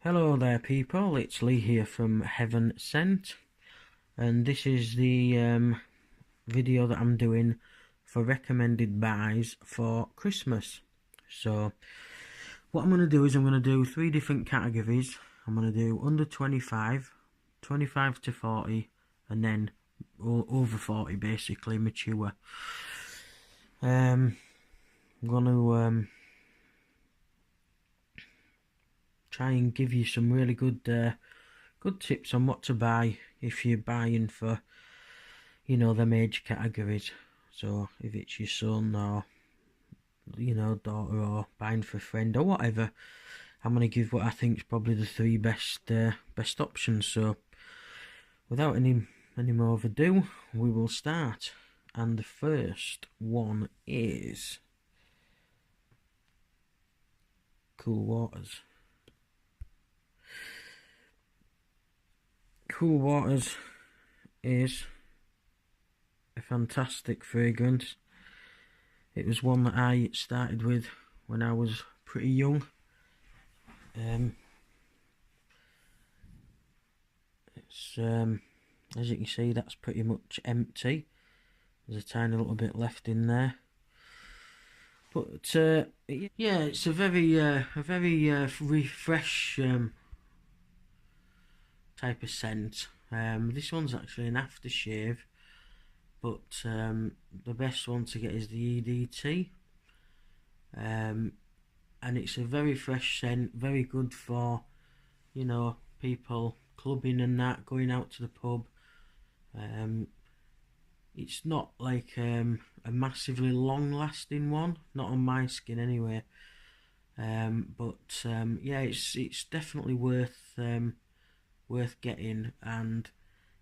Hello there people, it's Lee here from Heaven Sent, and this is the video that I'm doing for recommended buys for Christmas. So what I'm going to do is I'm going to do three different categories. I'm going to do under 25, 25 to 40, and then over 40, basically mature. I'm going to try and give you some really good tips on what to buy if you're buying for, you know, them age categories. So if it's your son or, you know, daughter, or buying for a friend or whatever, I'm going to give what I think is probably the three best options. So without any more ado, we will start. And the first one is Cool Waters. Cool Waters is a fantastic fragrance. It was one that I started with when I was pretty young. It's as you can see, that's pretty much empty. There's a tiny little bit left in there, but yeah, it's a very refresh type of scent. This one's actually an aftershave, but the best one to get is the EDT, and it's a very fresh scent, very good for, you know, people clubbing and that, going out to the pub. It's not like a massively long lasting one, not on my skin anyway, but yeah, it's definitely worth getting, and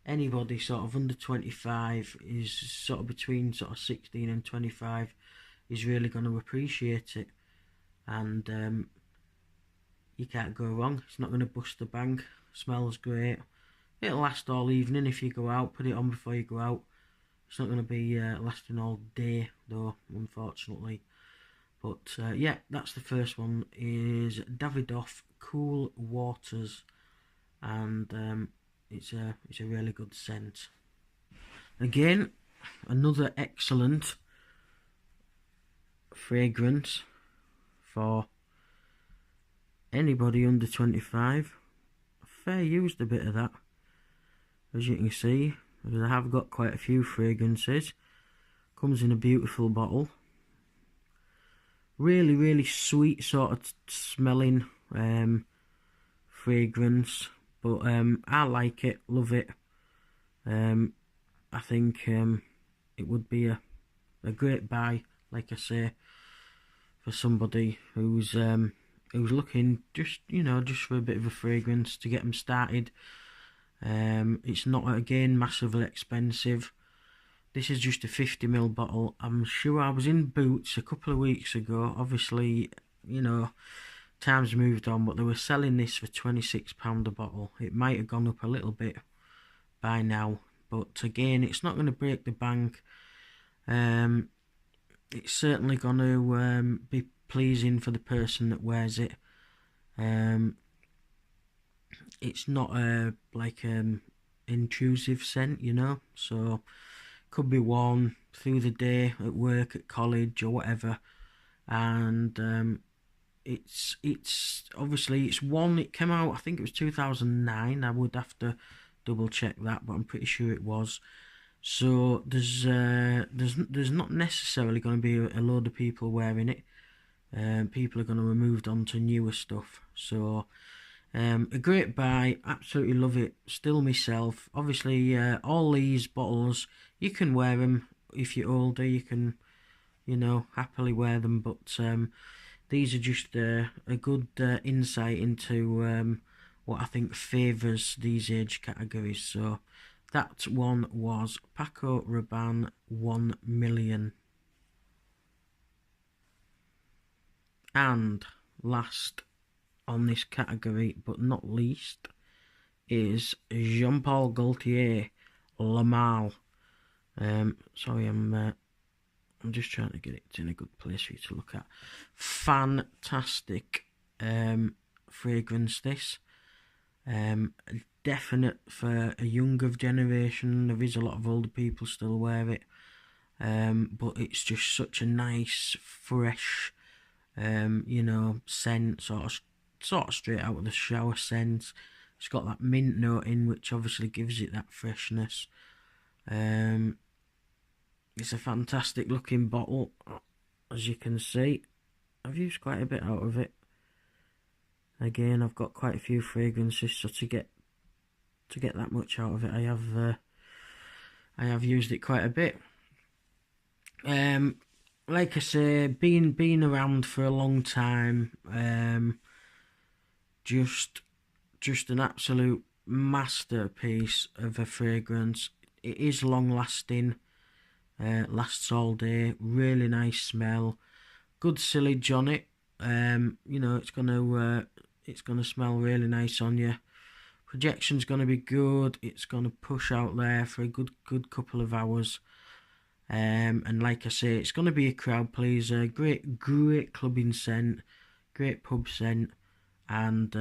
anybody sort of under 25 is sort of between sort of 16 and 25 is really going to appreciate it, and you can't go wrong. It's not going to bust the bank, smells great, it'll last all evening if you go out, put it on before you go out. It's not going to be lasting all day though, unfortunately. But yeah, that's the first one, is Davidoff Cool Waters, and it's a really good scent. Again, another excellent fragrance for anybody under 25. Fair used a bit of that, as you can see. I have got quite a few fragrances. Comes in a beautiful bottle. Really sweet sort of smelling fragrance, but I like it, love it. I think it would be a great buy, like I say, for somebody who's looking just for a bit of a fragrance to get them started. It's not, again, massively expensive. This is just a 50ml bottle. I'm sure I was in Boots a couple of weeks ago. Obviously, you know, times moved on, but they were selling this for £26 a bottle. It might have gone up a little bit by now, but again, it's not going to break the bank. It's certainly going to be pleasing for the person that wears it. It's not like intrusive scent, you know, so could be worn through the day at work, at college, or whatever. And it's obviously, it's one, it came out, I think it was 2009. I would have to double check that, but I'm pretty sure it was. So there's not necessarily going to be a load of people wearing it. People are going to have moved on to newer stuff. So a great buy, absolutely love it, still myself. Obviously, all these bottles, you can wear them if you're older, you can, you know, happily wear them, but these are just a good insight into what I think favours these age categories. So that one was Paco Rabanne 1 million. And last on this category, but not least, is Jean-Paul Gaultier Le Male. Sorry, I'm just trying to get it in a good place for you to look at. Fantastic fragrance, this. Definite for a younger generation. There is a lot of older people still wear it. But it's just such a nice, fresh, scent, sort of straight out of the shower scent. It's got that mint note in, which obviously gives it that freshness. It's a fantastic looking bottle, as you can see. I've used quite a bit out of it. Again, I've got quite a few fragrances, so to get that much out of it, I have used it quite a bit. Like I say, being around for a long time, just an absolute masterpiece of a fragrance. It is long lasting, lasts all day, really nice smell, good sillage on it. It's gonna smell really nice on you. Projection's gonna be good. It's gonna push out there for a good couple of hours. And like I say, it's gonna be a crowd pleaser. Great clubbing scent, great pub scent, and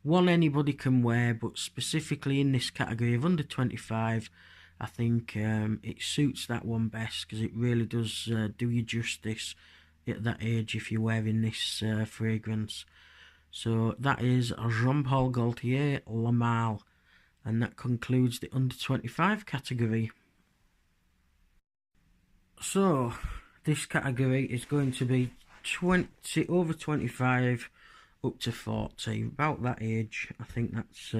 one anybody can wear, but specifically in this category of under 25, I think it suits that one best, because it really does do you justice at that age if you're wearing this fragrance. So that is Jean-Paul Gaultier La Malle, and that concludes the under 25 category. So this category is going to be over 25 up to 40, about that age. I think that's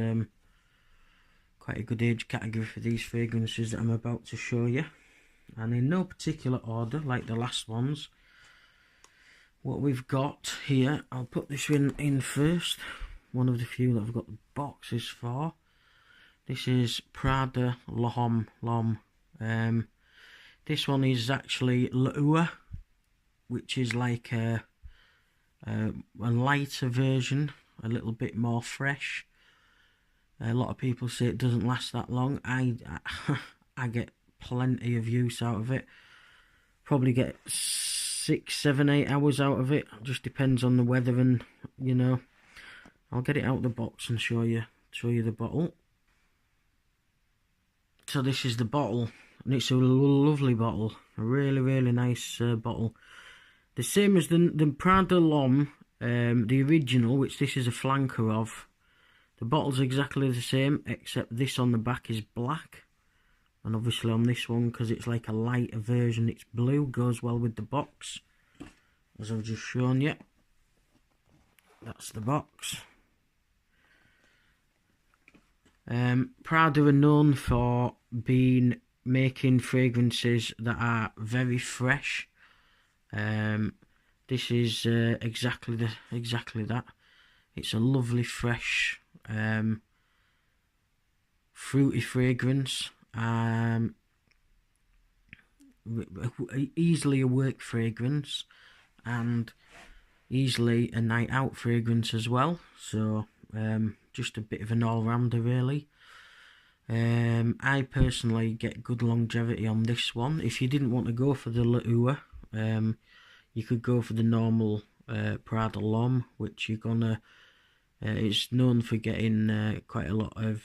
quite a good age category for these fragrances that I'm about to show you, and in no particular order like the last ones. What we've got here, I'll put this in first, one of the few that I've got the boxes for. This is Prada L'Homme. This one is actually L'Oua, which is like a lighter version, a little bit more fresh. A lot of people say it doesn't last that long. I get plenty of use out of it. Probably get 6, 7, 8 hours out of it. Just depends on the weather, and I'll get it out of the box and show you the bottle. So this is the bottle, and it's a lovely bottle, a really nice bottle. The same as the Prada L'Homme, the original, which this is a flanker of. The bottle's exactly the same, except this on the back is black, and obviously on this one, because it's like a lighter version, it's blue. Goes well with the box, as I've just shown you. That's the box. Prada are known for making fragrances that are very fresh. This is exactly that. It's a lovely fresh fruity fragrance. Easily a work fragrance, and easily a night out fragrance as well. So just a bit of an all-rounder really. I personally get good longevity on this one. If you didn't want to go for the L'Oua, you could go for the normal Prada L'Homme, which you're gonna it's known for getting quite a lot of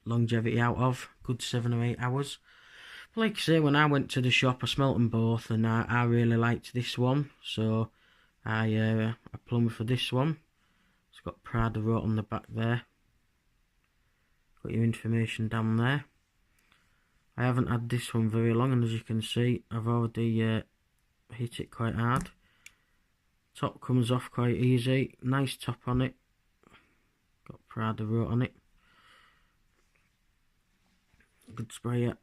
longevity out of, good 7 or 8 hours. But like I say, when I went to the shop, I smelt them both, and I really liked this one, so I plumbed for this one. It's got Prada wrote on the back there. Got your information down there. I haven't had this one very long, and as you can see, I've already hit it quite hard. Top comes off quite easy. Nice top on it. Got Prada wrote on it. Good sprayer.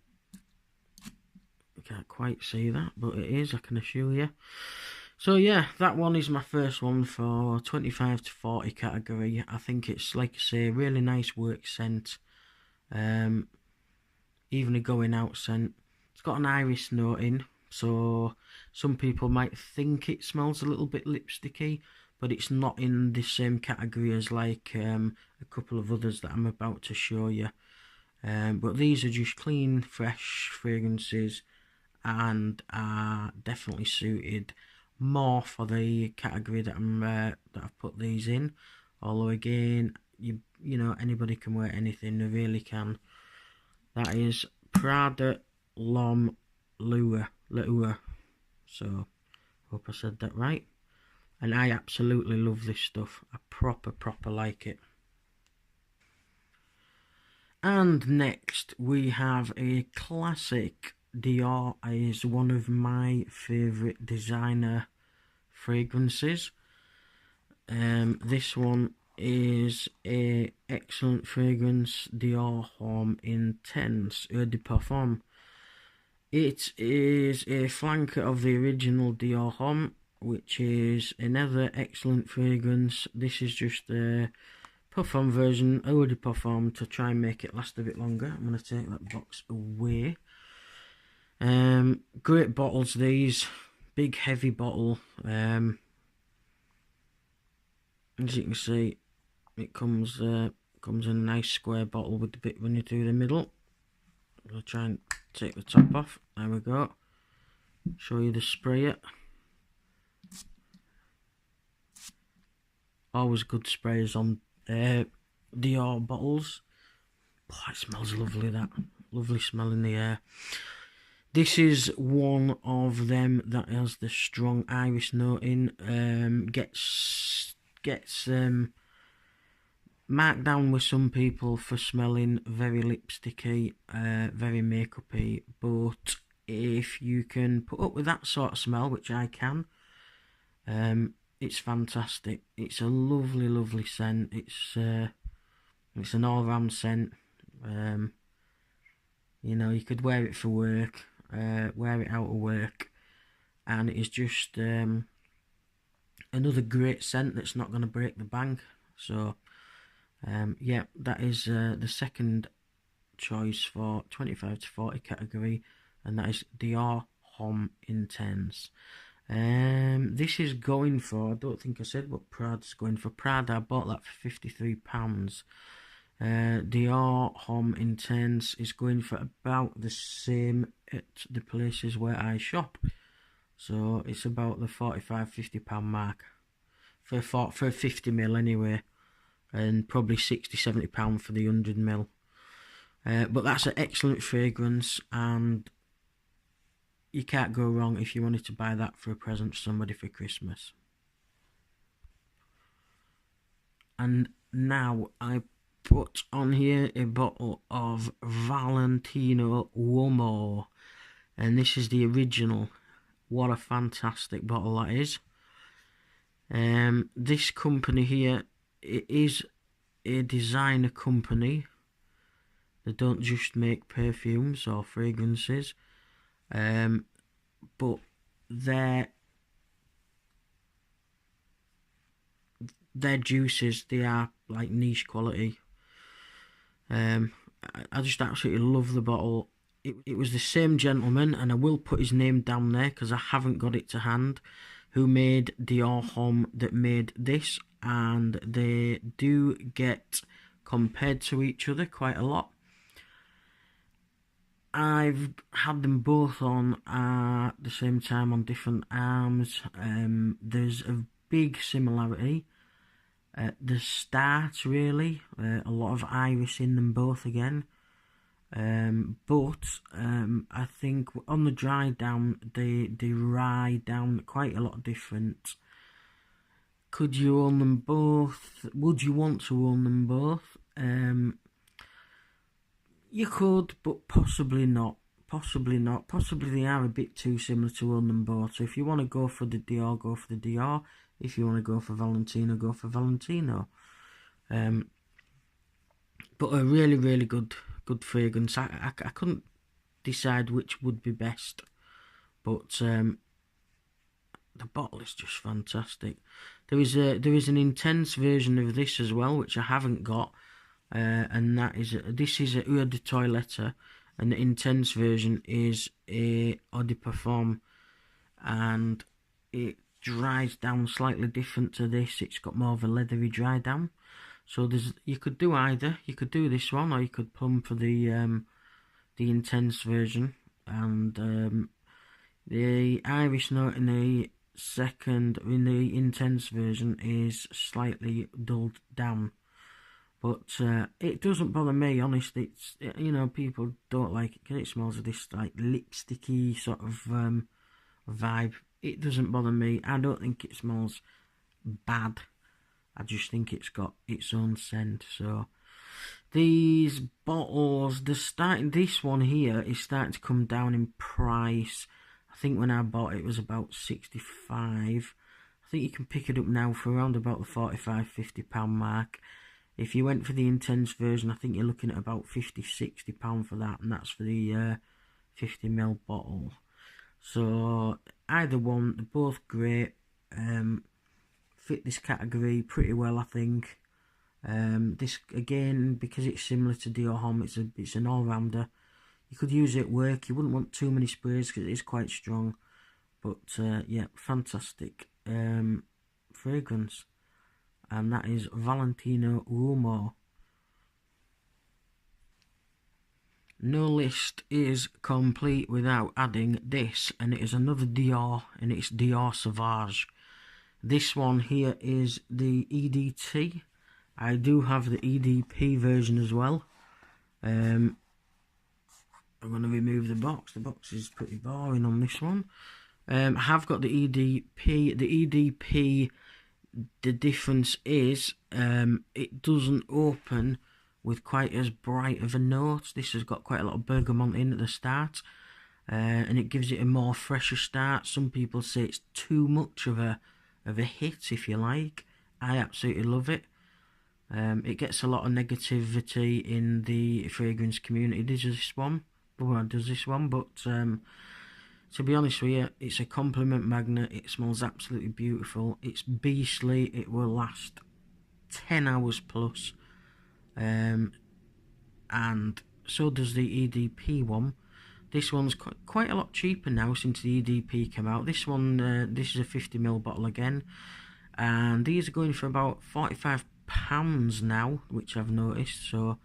You can't quite see that, but it is, I can assure you. So yeah, that one is my first one for 25 to 40 category. I think it's, like I say, really nice work scent. Even a going out scent. It's got an iris note in, so some people might think it smells a little bit lipsticky, but it's not in the same category as like a couple of others that I'm about to show you. But these are just clean, fresh fragrances, and are definitely suited more for the category that I've put these in. Although again, you know, anybody can wear anything, they really can. That is Prada L'Homme Lure. So, hope I said that right. And I absolutely love this stuff. I proper like it. And next we have a classic. Dior is one of my favourite designer fragrances. This one is a excellent fragrance, Dior Homme Intense Eau de Parfum. It is a flanker of the original Dior Homme, which is another excellent fragrance. This is just a Parfum version, Eau de Parfum, to try and make it last a bit longer. I'm going to take that box away. Great bottles these, big heavy bottle. As you can see, it comes in a nice square bottle with the bit running through the middle. I'll try and take the top off. There we go. Show you the sprayer. Always good sprayers on Dior bottles. Oh, it smells lovely, that. Lovely smell in the air. This is one of them that has the strong iris note in. Gets marked down with some people for smelling very lipsticky, very makeupy. But if you can put up with that sort of smell, which I can, it's fantastic. It's a lovely scent. It's an all-round scent. You know, you could wear it for work, wear it out of work, and it is just another great scent that's not going to break the bank. So, yeah, that is the second choice for 25 to 40 category, and that is Dior Homme Intense. This is going for, I don't think I said what Prada's going for. Prada, I bought that for £53. Dior Homme Intense is going for about the same at the places where I shop. So it's about the £45–50 mark for 50ml anyway, and probably £60–70 for the 100ml. But that's an excellent fragrance, and you can't go wrong if you wanted to buy that for a present for somebody for Christmas. And now I put on here a bottle of Valentino Uomo, and this is the original. What a fantastic bottle that is. This company here, it is a designer company. They don't just make perfumes or fragrances, but their juices, they are like niche quality. I just absolutely love the bottle. It was the same gentleman, and I will put his name down there because I haven't got it to hand, who made Dior Homme, that made this, and they do get compared to each other quite a lot. I've had them both on at the same time on different arms. There's a big similarity at the start, really. A lot of iris in them both again. But I think on the dry down, they ride down quite a lot different. Could you own them both? Would you want to own them both? You could, but possibly not. Possibly not. Possibly they are a bit too similar to own them both. So if you want to go for the Dior, go for the Dior. If you want to go for Valentino, go for Valentino. But a really good fragrance. I couldn't decide which would be best, but the bottle is just fantastic. There is an intense version of this as well, which I haven't got, and this is a Eau de Toilette, and the intense version is a Eau de Parfum, and it dries down slightly different to this. It's got more of a leathery dry down. So you could do either. You could do this one, or you could plumb for the intense version. And the iris note in the second, in the intense version, is slightly dulled down. But it doesn't bother me, honestly. It's, you know, people don't like it because it smells of this like lipsticky sort of vibe. It doesn't bother me. I don't think it smells bad. I just think it's got its own scent. So these bottles, this one here is starting to come down in price. I think when I bought it, it was about 65. I think you can pick it up now for around about the 45-50 pound mark. If you went for the intense version, I think you're looking at about £50-60 for that, and that's for the 50ml bottle. So either one, they're both great. Fit this category pretty well, I think. This again, because it's similar to Dior Homme, it's an all-rounder. You could use it at work. You wouldn't want too many sprays because it is quite strong. But yeah, fantastic fragrance. And that is Valentino Uomo. No list is complete without adding this, and it is another Dior, and it's Dior Sauvage. This one here is the EDT. I do have the EDP version as well. I'm going to remove the box. The box is pretty boring on this one. I have got the EDP. The EDP, the difference is it doesn't open with quite as bright of a note. This has got quite a lot of bergamot in at the start, and it gives it a more fresher start. Some people say it's too much of a hit, if you like. I absolutely love it. It gets a lot of negativity in the fragrance community. Does this one? But to be honest with you, it's a compliment magnet. It smells absolutely beautiful. It's beastly. It will last 10 hours plus. And so does the EDP one. This one's quite a lot cheaper now since the EDP came out. This one, this is a 50ml bottle again. And these are going for about £45 now, which I've noticed. So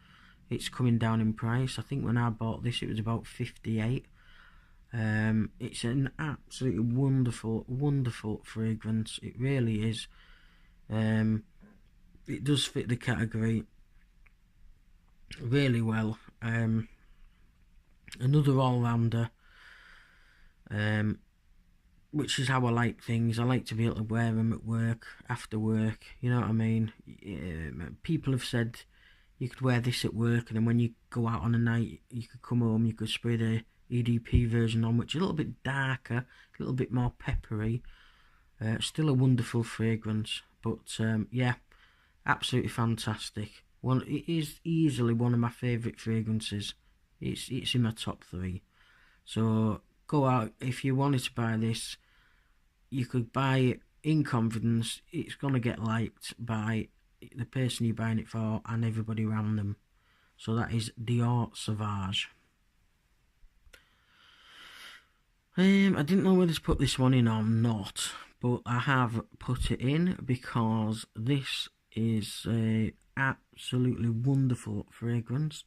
it's coming down in price. I think when I bought this, it was about 58. It's an absolutely wonderful fragrance. It really is. It does fit the category really well. Another all-rounder, which is how I like things. I like to be able to wear them at work, after work, you know what I mean? People have said you could wear this at work, and then when you go out on a night, you could come home, you could spray the EDP version on, which is a little bit darker, a little bit more peppery. Still a wonderful fragrance, but yeah, absolutely fantastic. It is easily one of my favourite fragrances. It's in my top 3. So go out, if you wanted to buy this, you could buy it in confidence. It's going to get liked by the person you're buying it for and everybody around them. So that is Dior Sauvage. I didn't know whether to put this one in or not, but I have put it in because this is a absolutely wonderful fragrance.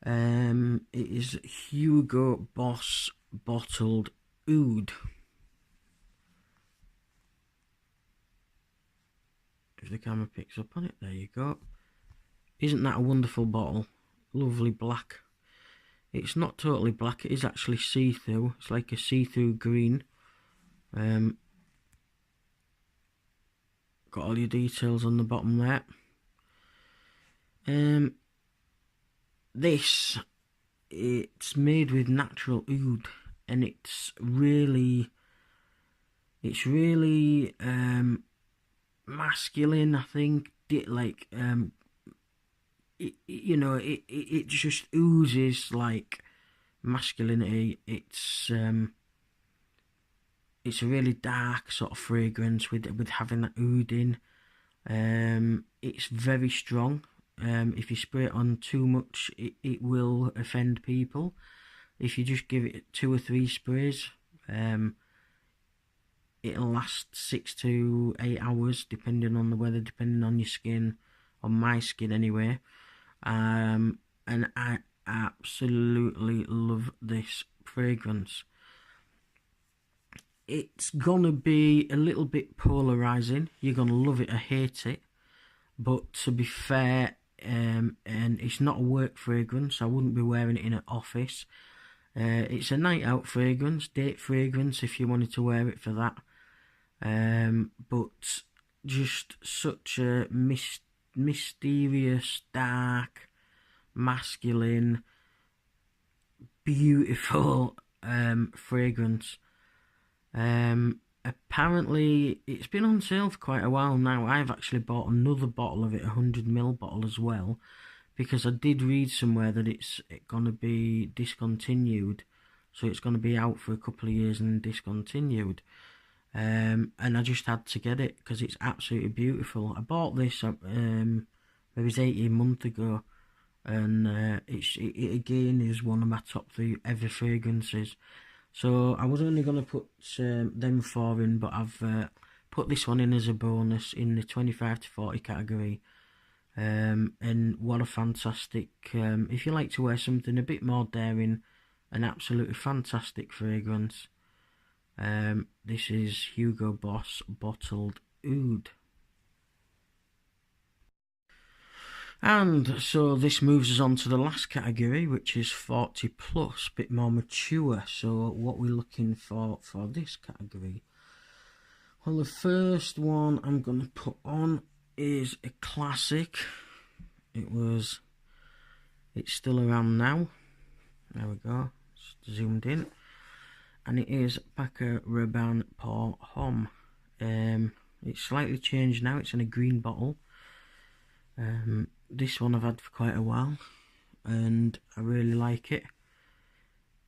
It is Hugo Boss Bottled Oud. If the camera picks up on it, there you go. Isn't that a wonderful bottle? Lovely black. It's not totally black, it is actually see-through. It's like a see-through green. Got all your details on the bottom there. This, it's made with natural oud, and it's really masculine, I think. It just oozes like masculinity. It's a really dark sort of fragrance with having that oud in. It's very strong. If you spray it on too much, it will offend people. If you just give it 2 or 3 sprays, it'll last 6 to 8 hours, depending on the weather, depending on your skin, on my skin anyway. And I absolutely love this fragrance. It's gonna be a little bit polarizing. You're gonna love it or hate it. But to be fair, and it's not a work fragrance. I wouldn't be wearing it in an office. It's a night out fragrance, date fragrance if you wanted to wear it for that. But just such a mysterious, dark, masculine, beautiful fragrance. Apparently it's been on sale for quite a while now. I've actually bought another bottle of it, a 100ml bottle as well, because I did read somewhere that it's gonna be discontinued, so it's gonna be out for a couple of years and discontinued. And I just had to get it because it's absolutely beautiful. I bought this maybe it's 18 months ago, and it again is one of my top 3 ever fragrances. So I was only going to put them 4 in, but I've put this one in as a bonus in the 25 to 40 category. And what a fantastic, if you like to wear something a bit more daring, an absolutely fantastic fragrance. This is Hugo Boss Bottled Oud. And so this moves us on to the last category, which is 40 plus, a bit more mature. So what we're looking for this category? Well, the first one I'm going to put on is a classic. It's still around now. There we go, just zoomed in. And it is Paco Rabanne pour Homme. It's slightly changed now, it's in a green bottle. This one I've had for quite a while, and I really like it.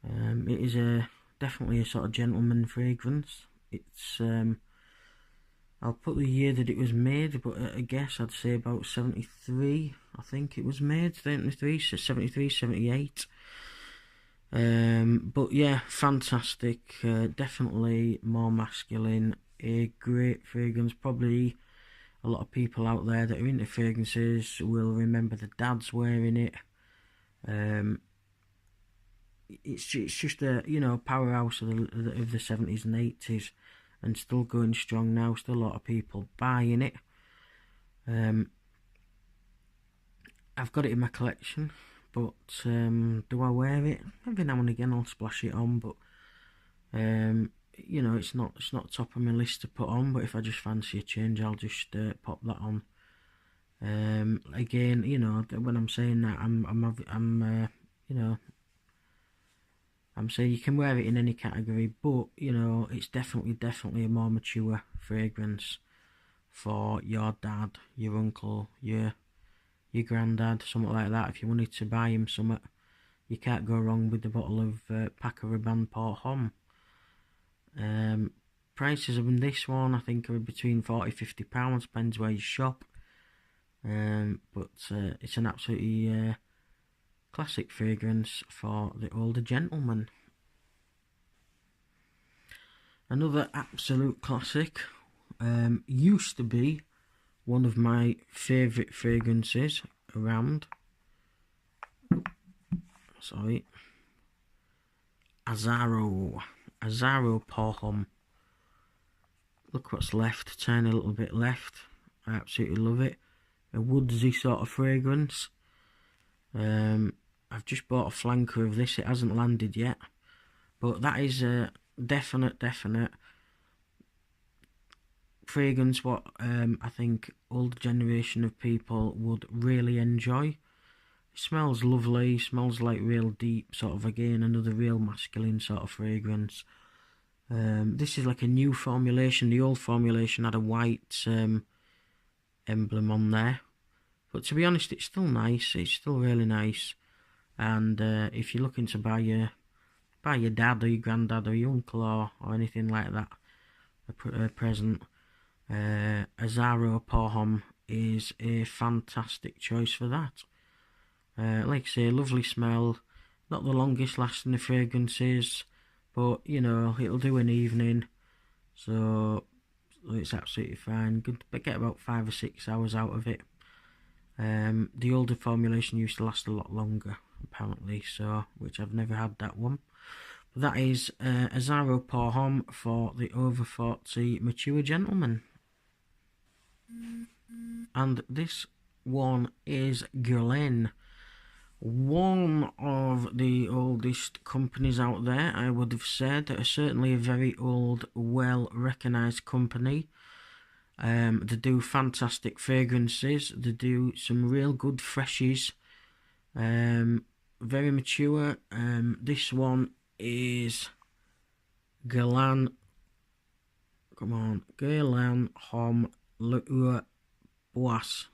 It is definitely a sort of gentleman fragrance. It's I'll put the year that it was made, but I guess I'd say about 73. I think it was made 73, 78. But yeah, fantastic. Definitely more masculine. A great fragrance. Probably a lot of people out there that are into fragrances will remember the dads wearing it. It's just a powerhouse of the 70s and 80s, and still going strong now. Still a lot of people buying it. I've got it in my collection, but do I wear it? Every now and again I'll splash it on, but it's not top of my list to put on. But if I just fancy a change, I'll just pop that on. Again, when I'm saying that, I'm saying you can wear it in any category, but it's definitely a more mature fragrance for your dad, your uncle, your granddad, something like that. If you wanted to buy him something, you can't go wrong with the bottle of Paco Rabanne pour Homme. Prices of this one I think are between £40–50, depends where you shop. But it's an absolutely classic fragrance for the older gentleman. Another absolute classic, used to be one of my favourite fragrances around. Sorry. Azzaro pour Homme. Look what's left, tiny little bit left. I absolutely love it. A woodsy sort of fragrance. I've just bought a flanker of this. It hasn't landed yet, but that is a definite fragrance what I think older generation of people would really enjoy. It smells lovely, smells like real deep, sort of, again, another real masculine sort of fragrance. This is like a new formulation. The old formulation had a white emblem on there, but to be honest, it's still nice. It's still really nice. And if you're looking to buy your dad or your granddad or your uncle or anything like that a present, Azzaro pour Homme is a fantastic choice for that. Like I say, lovely smell, not the longest lasting of fragrances, but it'll do an evening, so it's absolutely fine. Good, but get about 5 or 6 hours out of it. The older formulation used to last a lot longer, apparently, so which I've never had that one, that is Azzaro pour Homme for the over 40 mature gentleman. And this one is Guerlain, one of the oldest companies out there, I would have said. Certainly a very old, well recognised company. They do fantastic fragrances. They do some real good freshies. Very mature. This one is Guerlain. Come on, Guerlain Homme Boisse,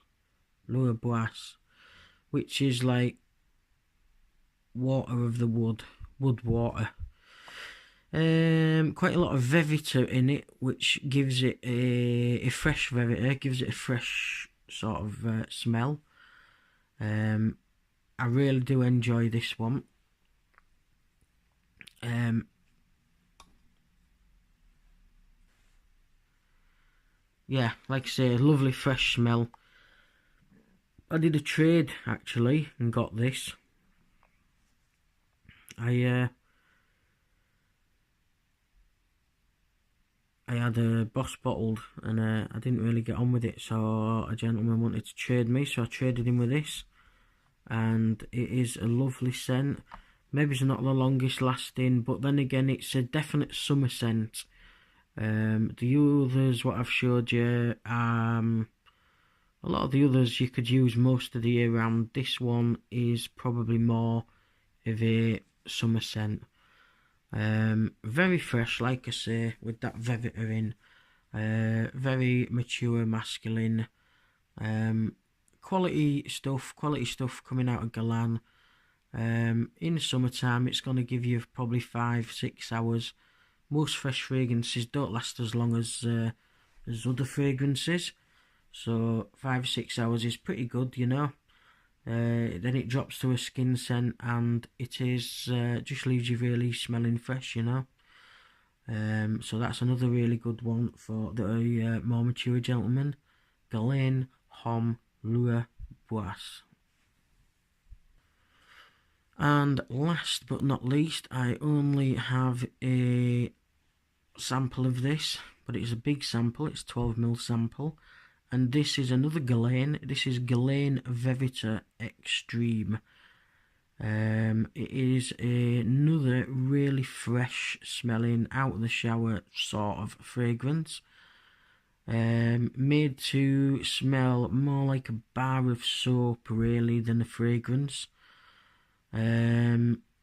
which is like water of the wood water. Quite a lot of Veviter in it, which gives it a fresh Veviter, gives it a fresh sort of smell. I really do enjoy this one. Yeah, like I say, lovely fresh smell. I did a trade actually and got this. I had a Boss bottled and I didn't really get on with it, so a gentleman wanted to trade me, so I traded him with this, and it is a lovely scent. Maybe it's not the longest lasting, but then again it's a definite summer scent. The others what I've showed you, a lot of the others you could use most of the year round. This one is probably more of a summer scent. Very fresh, like I say, with that Veviter in. Very mature, masculine. Quality stuff coming out of Guerlain. In the summertime, it's going to give you probably 5-6 hours. Most fresh fragrances don't last as long as other fragrances, so 5 or 6 hours is pretty good, you know. Then it drops to a skin scent, and it is just leaves you really smelling fresh, you know. So that's another really good one for the more mature gentleman. Guerlain Homme Boisse. And last but not least, I only have a sample of this, but it's a big sample. It's 12ml sample, and this is another Guerlain. This is Guerlain Veviter Extreme. It is another really fresh smelling, out of the shower sort of fragrance. Made to smell more like a bar of soap really than a fragrance.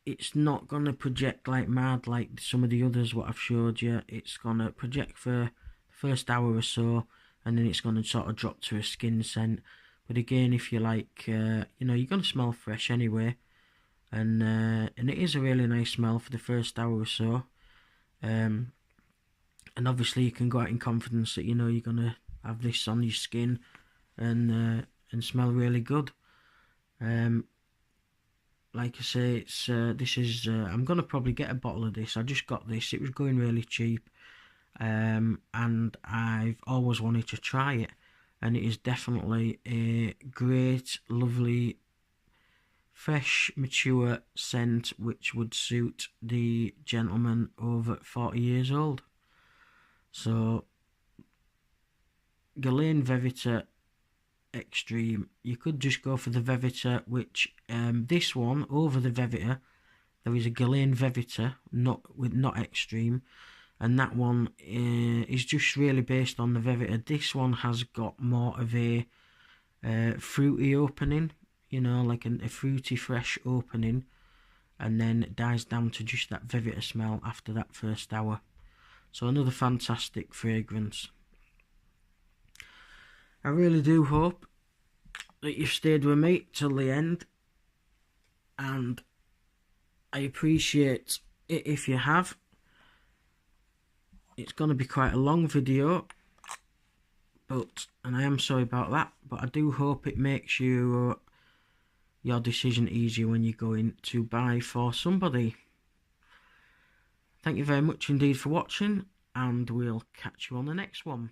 It's not going to project like mad like some of the others what I've showed you. It's going to project for the first hour or so, and then it's going to sort of drop to a skin scent. But again, if you like, you know, you're going to smell fresh anyway, and it is a really nice smell for the first hour or so. And obviously you can go out in confidence that you know you're going to have this on your skin and smell really good. Like I say, it's this is I'm gonna probably get a bottle of this. I just got this. It was going really cheap, and I've always wanted to try it. And it is definitely a great, lovely, fresh, mature scent which would suit the gentleman over 40 years old. So, Guerlain Veviter Extreme. You could just go for the Veviter, which this one over the Veviter, there is a Guerlain Veviter, not Extreme, and that one is just really based on the Veviter. This one has got more of a fruity opening, you know, like a fruity fresh opening, and then it dies down to just that Veviter smell after that first hour. So another fantastic fragrance. I really do hope that you've stayed with me till the end, and I appreciate it if you have. It's going to be quite a long video, and I am sorry about that, but I do hope it makes your decision easier when you're going to buy for somebody. Thank you very much indeed for watching, and we'll catch you on the next one.